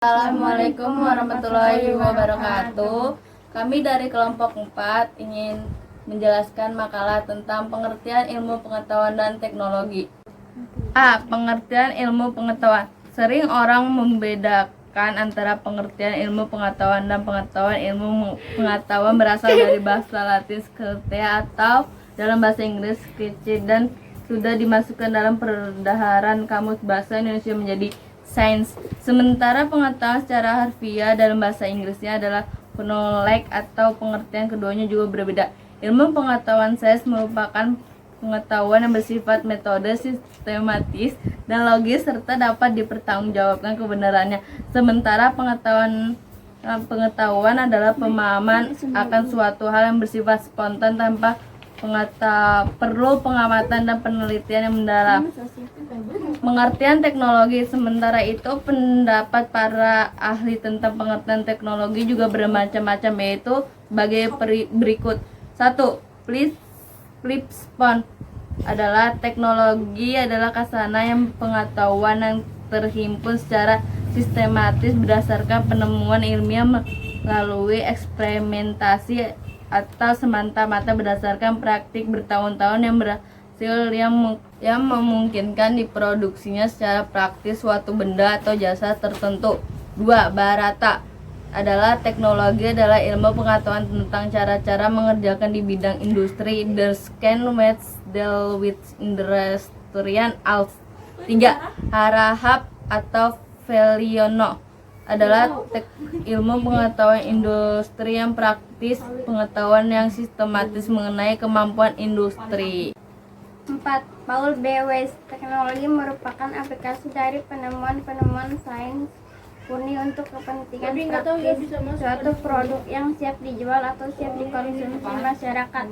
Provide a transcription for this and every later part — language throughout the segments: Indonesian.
Assalamualaikum warahmatullahi wabarakatuh. Kami dari kelompok 4 ingin menjelaskan makalah tentang pengertian ilmu pengetahuan dan teknologi. A. Pengertian ilmu pengetahuan. Sering orang membedakan antara pengertian ilmu pengetahuan dan pengetahuan. Ilmu pengetahuan berasal dari bahasa Latin scientia atau dalam bahasa Inggris science dan sudah dimasukkan dalam perbendaharaan Kamus Bahasa Indonesia menjadi sains. Sementara pengetahuan secara harfiah dalam bahasa Inggrisnya adalah knowledge atau pengertian keduanya juga berbeda. Ilmu pengetahuan sains merupakan pengetahuan yang bersifat metode, sistematis, dan logis serta dapat dipertanggungjawabkan kebenarannya. Sementara pengetahuan adalah pemahaman akan suatu hal yang bersifat spontan tanpa perlu pengamatan dan penelitian yang mendalam. Pengertian teknologi. Sementara itu pendapat para ahli tentang pengertian teknologi juga bermacam-macam, yaitu sebagai berikut. 1. Flipspon adalah teknologi adalah kasana yang pengetahuan yang terhimpun secara sistematis berdasarkan penemuan ilmiah melalui eksperimentasi atau semata-mata berdasarkan praktik bertahun-tahun yang berhasil yang memungkinkan diproduksinya secara praktis suatu benda atau jasa tertentu. 2. Barata adalah teknologi adalah ilmu pengetahuan tentang cara-cara mengerjakan di bidang industri. The scan methods deal with industrial arts. 3. Harahap atau Feliono adalah ilmu pengetahuan industri yang praktis, pengetahuan yang sistematis mengenai kemampuan industri. 4. Paul B. Weiss. Teknologi merupakan aplikasi dari penemuan-penemuan sains murni untuk kepentingan praktis suatu produk yang siap dijual atau siap dikonsumsi masyarakat.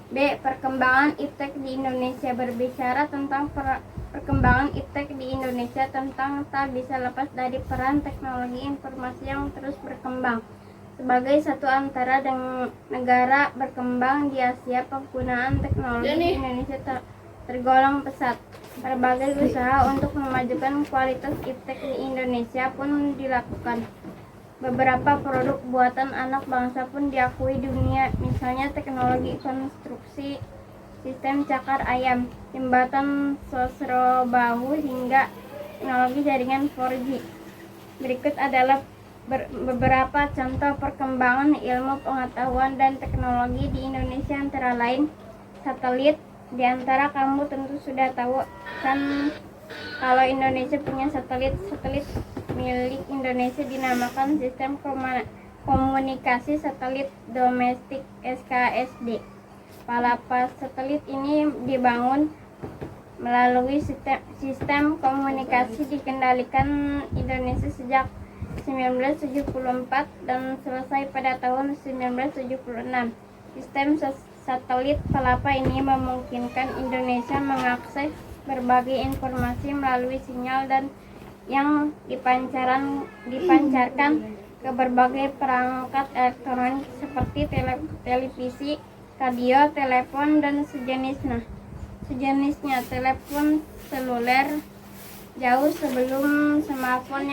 B. Perkembangan iptek di Indonesia. Berbicara tentang perkembangan iptek di Indonesia tak bisa lepas dari peran teknologi informasi yang terus berkembang. Sebagai satu antara negara berkembang di Asia, penggunaan teknologi di Indonesia tergolong pesat. Berbagai usaha untuk memajukan kualitas iptek di Indonesia pun dilakukan. Beberapa produk buatan anak bangsa pun diakui dunia, misalnya teknologi konstruksi sistem cakar ayam, jembatan sosro bahu, hingga teknologi jaringan 4G. Berikut adalah beberapa contoh perkembangan ilmu pengetahuan dan teknologi di Indonesia, antara lain satelit. Di antara kamu tentu sudah tahu kan kalau Indonesia punya satelit milik Indonesia dinamakan Sistem Komunikasi Satelit Domestik (SKSD). Palapa satelit ini dibangun melalui sistem komunikasi dikendalikan Indonesia sejak 1974 dan selesai pada tahun 1976. Sistem satelit Palapa ini memungkinkan Indonesia mengakses berbagai informasi melalui sinyal dan yang dipancarkan ke berbagai perangkat elektronik seperti televisi, radio, telepon, dan sejenisnya. Telepon seluler jauh sebelum smartphone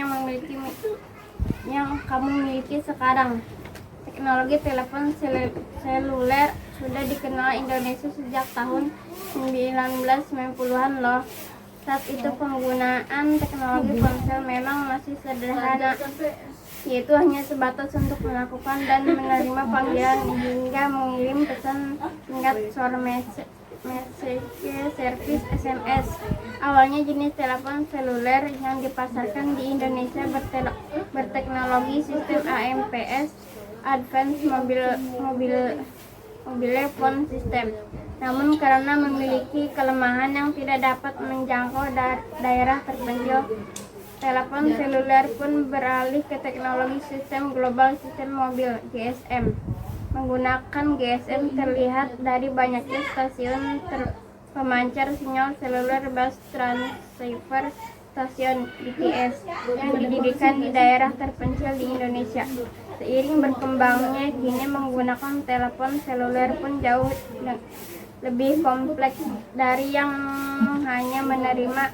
yang kamu miliki sekarang. Teknologi telepon seluler sudah dikenal Indonesia sejak tahun 1990-an loh. Saat itu penggunaan teknologi ponsel memang masih sederhana, yaitu hanya sebatas untuk melakukan dan menerima panggilan hingga mengirim pesan singkat short message service SMS. Awalnya jenis telepon seluler yang dipasarkan di Indonesia berteknologi sistem AMPS (Advanced Mobile Phone System). Namun karena memiliki kelemahan yang tidak dapat menjangkau daerah terpencil, telepon seluler pun beralih ke teknologi sistem Global System Mobile (GSM). Menggunakan GSM terlihat dari banyaknya stasiun pemancar sinyal seluler bus transceiver stasiun BTS yang didirikan di daerah terpencil di Indonesia. Seiring berkembangnya kini menggunakan telepon seluler pun jauh lebih kompleks dari yang hanya menerima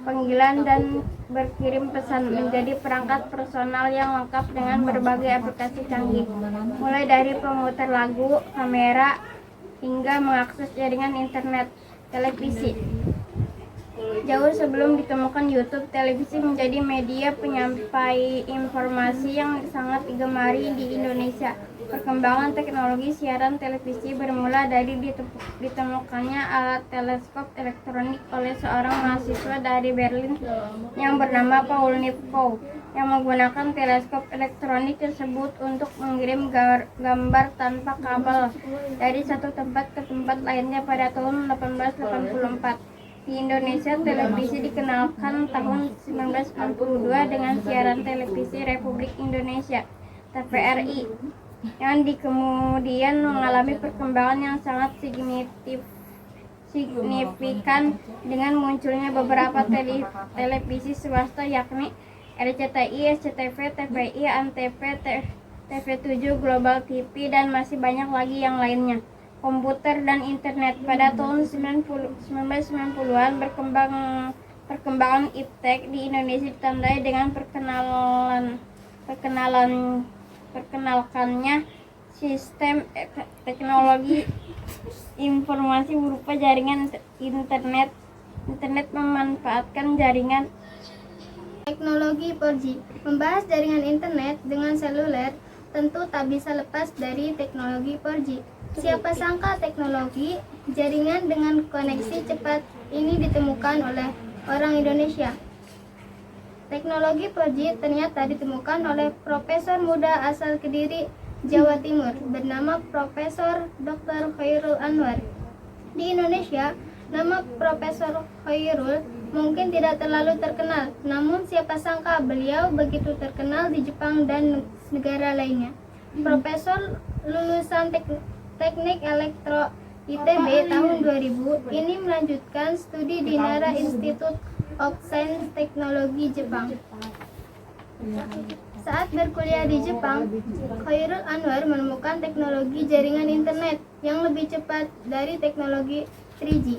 panggilan, dan berkirim pesan, menjadi perangkat personal yang lengkap dengan berbagai aplikasi canggih, mulai dari pemutar lagu, kamera, hingga mengakses jaringan internet, televisi. Jauh sebelum ditemukan YouTube, televisi menjadi media penyampai informasi yang sangat digemari di Indonesia. Perkembangan teknologi siaran televisi bermula dari ditemukannya alat teleskop elektronik oleh seorang mahasiswa dari Berlin yang bernama Paul Nipkow, yang menggunakan teleskop elektronik tersebut untuk mengirim gambar tanpa kabel dari satu tempat ke tempat lainnya pada tahun 1884. Di Indonesia, televisi dikenalkan tahun 1992 dengan siaran televisi Republik Indonesia (TVRI), yang kemudian mengalami perkembangan yang sangat signifikan dengan munculnya beberapa televisi swasta, yakni RCTI, SCTV, TVI, Antv, TV7, Global TV, dan masih banyak lagi yang lainnya. Komputer dan internet. Pada tahun 1990-an, perkembangan iptek di Indonesia ditandai dengan perkenalkannya sistem teknologi informasi berupa jaringan internet. Internet memanfaatkan jaringan teknologi 4G. Membahas jaringan internet dengan seluler tentu tak bisa lepas dari teknologi 4G. Siapa sangka teknologi jaringan dengan koneksi cepat ini ditemukan oleh orang Indonesia. Teknologi 4G ternyata ditemukan oleh profesor muda asal Kediri, Jawa Timur, bernama Profesor Dr. Khairul Anwar. Di Indonesia, nama Profesor Khairul mungkin tidak terlalu terkenal, namun siapa sangka beliau begitu terkenal di Jepang dan negara lainnya. Profesor lulusan Teknik Elektro ITB tahun 2000 ini melanjutkan studi di Nara Institute of Science Teknologi Jepang. Saat berkuliah di Jepang, Khairul Anwar menemukan teknologi jaringan internet yang lebih cepat dari teknologi 3G.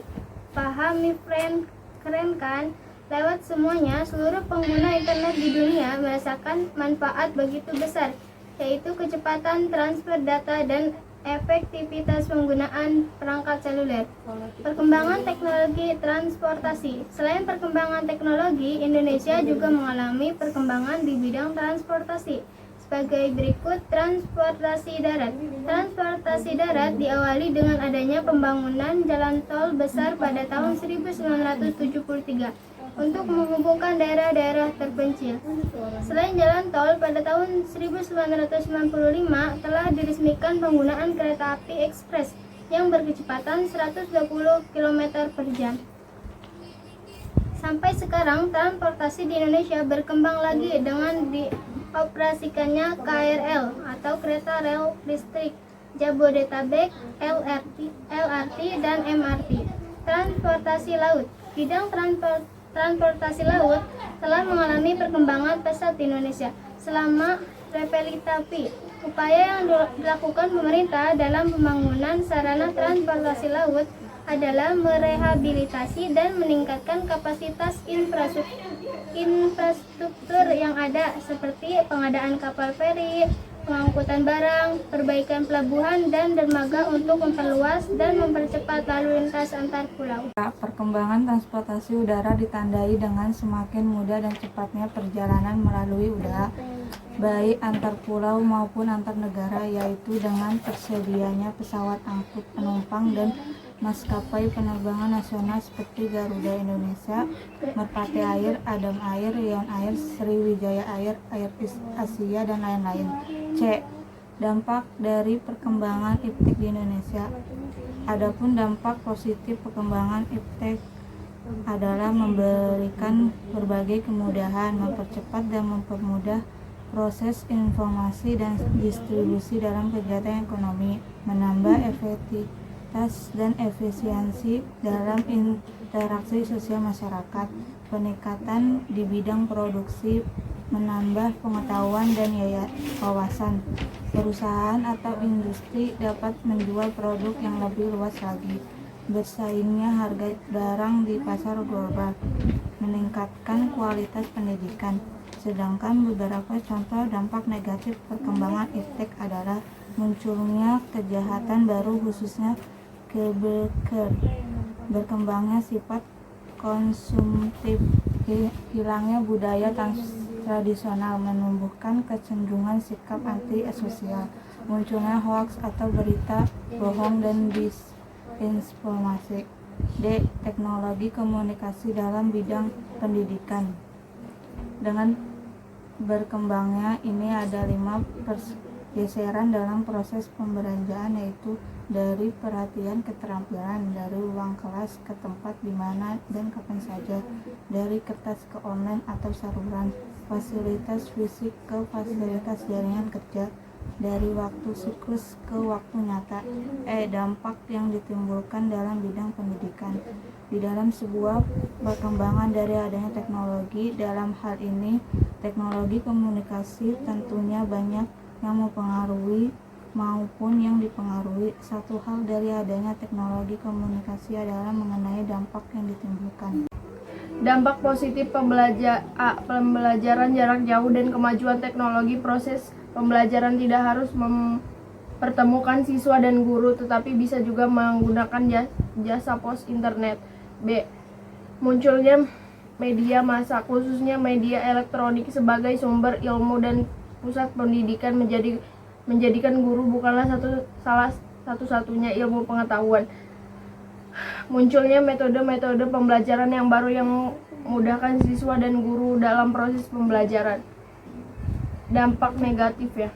Paham nih friend, keren kan? Lewat semuanya, seluruh pengguna internet di dunia merasakan manfaat begitu besar, yaitu kecepatan transfer data dan efektivitas penggunaan perangkat seluler. Perkembangan teknologi transportasi. Selain perkembangan teknologi, Indonesia juga mengalami perkembangan di bidang transportasi. Sebagai berikut, transportasi darat. Transportasi darat diawali dengan adanya pembangunan jalan tol besar pada tahun 1973 untuk menghubungkan daerah-daerah terpencil. Selain jalan tol, pada tahun 1995 telah diresmikan penggunaan kereta api ekspres yang berkecepatan 120 km per jam. Sampai sekarang, transportasi di Indonesia berkembang lagi dengan dioperasikannya KRL atau kereta rel listrik, Jabodetabek, LRT, dan MRT. Transportasi laut. Bidang transportasi laut telah mengalami perkembangan pesat di Indonesia selama revitalisasi. Upaya yang dilakukan pemerintah dalam pembangunan sarana transportasi laut adalah merehabilitasi dan meningkatkan kapasitas infrastruktur yang ada, seperti pengadaan kapal feri, pengangkutan barang, perbaikan pelabuhan dan dermaga untuk memperluas dan mempercepat lalu lintas antar pulau. Perkembangan transportasi udara ditandai dengan semakin mudah dan cepatnya perjalanan melalui udara, baik antar pulau maupun antar negara, yaitu dengan tersedianya pesawat angkut penumpang dan maskapai penerbangan nasional seperti Garuda Indonesia, Merpati Air, Adam Air, Lion Air, Sriwijaya Air, Air Asia, dan lain-lain. C. Dampak dari perkembangan iptek di Indonesia. Adapun dampak positif perkembangan iptek adalah memberikan berbagai kemudahan, mempercepat dan mempermudah proses informasi dan distribusi dalam kegiatan ekonomi, menambah efektivitas dan efisiensi dalam interaksi sosial masyarakat, peningkatan di bidang produksi, menambah pengetahuan dan wawasan. Perusahaan atau industri dapat menjual produk yang lebih luas lagi, bersaingnya harga barang di pasar global, meningkatkan kualitas pendidikan. Sedangkan beberapa contoh dampak negatif perkembangan iptek adalah munculnya kejahatan baru khususnya berkembangnya sifat konsumtif, hilangnya budaya tradisional, menumbuhkan kecenderungan sikap anti-sosial, munculnya hoaks atau berita bohong dan disinformasi. D. Teknologi komunikasi dalam bidang pendidikan. Dengan berkembangnya ini ada 5 pergeseran dalam proses pembelajaran, yaitu dari perhatian ke keterampilan, dari ruang kelas ke tempat di mana dan kapan saja, dari kertas ke online atau saluran, fasilitas fisik ke fasilitas jaringan kerja, dari waktu siklus ke waktu nyata. Dampak yang ditimbulkan dalam bidang pendidikan. Di dalam sebuah perkembangan dari adanya teknologi, dalam hal ini teknologi komunikasi tentunya banyak yang mempengaruhi maupun yang dipengaruhi. Satu hal dari adanya teknologi komunikasi adalah mengenai dampak yang ditimbulkan. Dampak positif pembelajaran jarak jauh dan kemajuan teknologi. Proses pembelajaran tidak harus mempertemukan siswa dan guru, tetapi bisa juga menggunakan jasa pos internet. B. Munculnya media massa, khususnya media elektronik sebagai sumber ilmu dan pusat pendidikan, menjadikan guru bukanlah satu-satunya ilmu pengetahuan. Munculnya metode-metode pembelajaran yang baru yang memudahkan siswa dan guru dalam proses pembelajaran. Dampak negatif ya.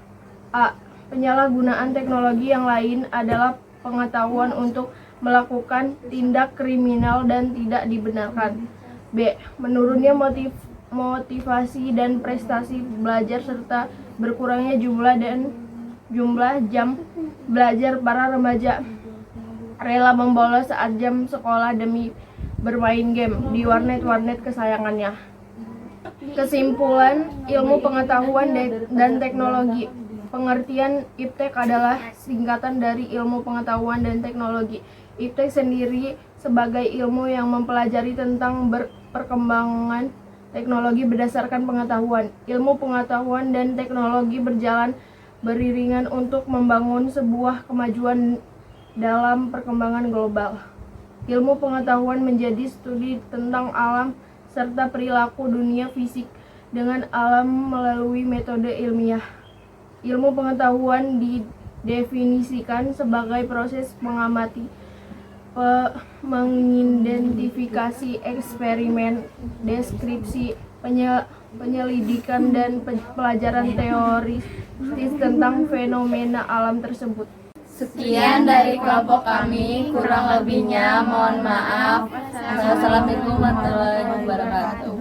A. Penyalahgunaan teknologi yang lain adalah pengetahuan untuk melakukan tindak kriminal dan tidak dibenarkan. B. Menurunnya motivasi dan prestasi belajar serta berkurangnya jumlah jam belajar. Para remaja rela membolos saat jam sekolah demi bermain game di warnet kesayangannya. Kesimpulan, ilmu pengetahuan dan teknologi. Pengertian iptek adalah singkatan dari ilmu pengetahuan dan teknologi. Iptek sendiri sebagai ilmu yang mempelajari tentang perkembangan teknologi berdasarkan pengetahuan. Ilmu pengetahuan dan teknologi berjalan beriringan untuk membangun sebuah kemajuan dalam perkembangan global. Ilmu pengetahuan menjadi studi tentang alam serta perilaku dunia fisik dengan alam melalui metode ilmiah. Ilmu pengetahuan didefinisikan sebagai proses mengamati, mengidentifikasi, eksperimen, deskripsi, penyelidikan, dan pelajaran teoris tentang fenomena alam tersebut. Sekian dari kelompok kami, kurang lebihnya mohon maaf. Wassalamualaikum warahmatullahi wabarakatuh.